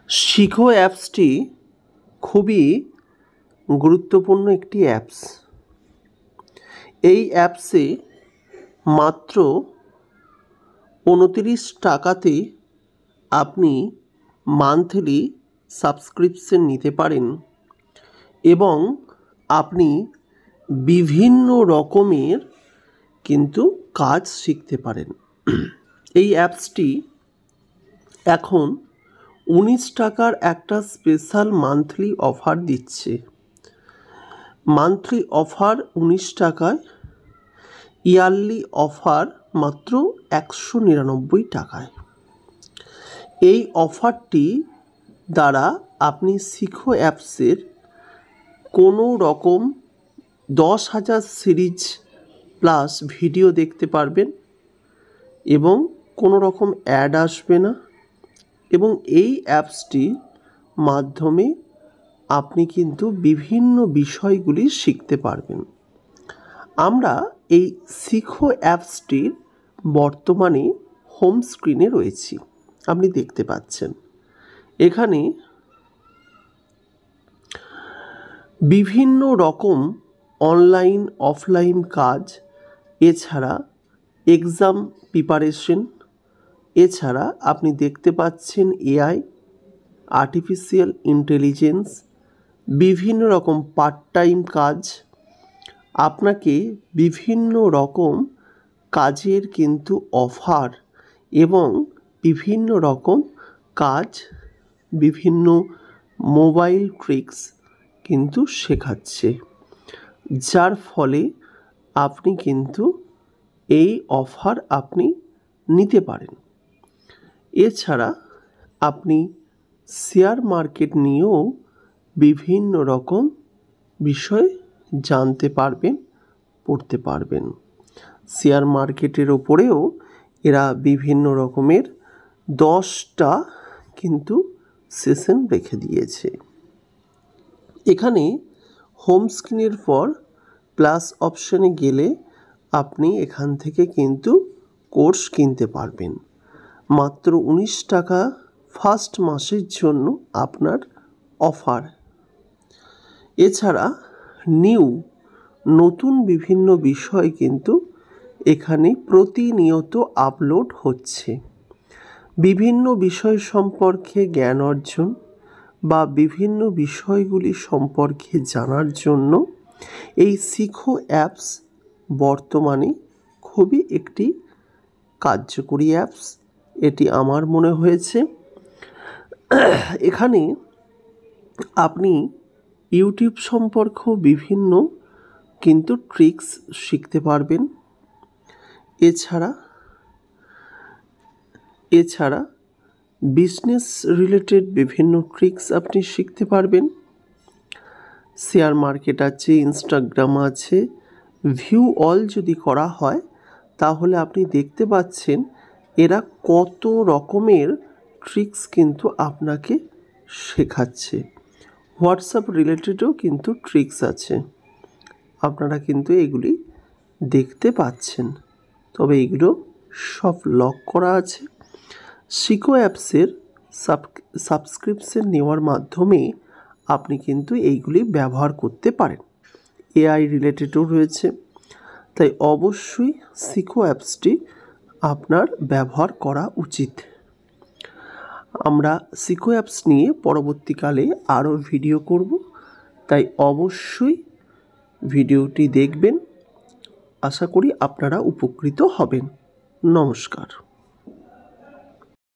শিখো অ্যাপসটি খুবই গুরুত্বপূর্ণ একটি অ্যাপস। এই অ্যাপসে মাত্র 29 টাকাতে আপনি মান্থলি সাবস্ক্রিপশন নিতে পারেন এবং আপনি বিভিন্ন রকমের কিন্তু কাজ শিখতে পারেন। এই অ্যাপসটি এখন 19 টাকার একটা স্পেশাল মান্থলি অফার দিচ্ছে। মান্থলি অফার 19 টাকায়, ইয়ারলি অফার মাত্র 199 টাকায়। এই অফারটি দ্বারা আপনি শিখো অ্যাপসের কোনো রকম 10,000 সিরিজ প্লাস ভিডিও দেখতে পারবেন এবং কোনো রকম অ্যাড আসবে না। এবং এই অ্যাপসটির মাধ্যমে আপনি কিন্তু বিভিন্ন বিষয়গুলি শিখতে পারবেন। আমরা এই শিখো অ্যাপসটির বর্তমানে হোম স্ক্রিনে রয়েছি, আপনি দেখতে পাচ্ছেন। এখানে বিভিন্ন রকম অনলাইন অফলাইন কাজ, এছাড়া এক্সাম প্রিপারেশন, এছাড়া আপনি দেখতে পাচ্ছেন এআই, আর্টিফিশিয়াল ইন্টেলিজেন্স, বিভিন্ন রকম পার্ট টাইম কাজ। আপনাকে বিভিন্ন রকম কাজের কিন্তু অফার এবং বিভিন্ন রকম কাজ, বিভিন্ন মোবাইল ট্রিক্স কিন্তু শেখাচ্ছে, যার ফলে আপনি কিন্তু এই অফার আপনি নিতে পারেন। এছাড়া আপনি শেয়ার মার্কেট নিয়েও বিভিন্ন রকম বিষয় জানতে পারবেন, পড়তে পারবেন। শেয়ার মার্কেটের ওপরেও এরা বিভিন্ন রকমের 10টা কিন্তু সেশন রেখে দিয়েছে। এখানে হোম স্ক্রিনের পর প্লাস অপশানে গেলে আপনি এখান থেকে কিন্তু কোর্স কিনতে পারবেন। মাত্র 19 টাকা ফার্স্ট মাসের জন্য আপনার অফার। এছাড়া নতুন বিভিন্ন বিষয় কিন্তু এখানে প্রতিনিয়ত আপলোড হচ্ছে। বিভিন্ন বিষয় সম্পর্কে জ্ঞান অর্জন বা বিভিন্ন বিষয়গুলি সম্পর্কে জানার জন্য এই শিখো অ্যাপস বর্তমানে খুবই একটি কার্যকরী অ্যাপস, এটি আমার মনে হয়েছে। এখানে আপনি ইউটিউব সম্পর্কেও বিভিন্ন কিন্তু ট্রিক্স শিখতে পারবেন। এছাড়া বিজনেস রিলেটেড বিভিন্ন ট্রিক্স আপনি শিখতে পারবেন। শেয়ার মার্কেট আছে, ইনস্টাগ্রাম আছে, ভিউ অল যদি করা হয় তাহলে আপনি দেখতে পাচ্ছেন এরা কত রকমের ট্রিক্স কিন্তু আপনাকে শেখাচ্ছে। হোয়াটসঅ্যাপ রিলেটেডও কিন্তু ট্রিক্স আছে, আপনারা কিন্তু এগুলি দেখতে পাচ্ছেন। তবে এগুলো সব লক করা আছে। শিখো অ্যাপসের সাবস্ক্রিপশন নেওয়ার মাধ্যমে আপনি কিন্তু এইগুলি ব্যবহার করতে পারেন। এআই রিলেটেডও রয়েছে, তাই অবশ্যই শিখো অ্যাপসটি আপনার ব্যবহার করা উচিত। আমরা শিখো অ্যাপস নিয়ে পরবর্তীকালে আরও ভিডিও করব, তাই অবশ্যই ভিডিওটি দেখবেন। আশা করি আপনারা উপকৃত হবেন। নমস্কার।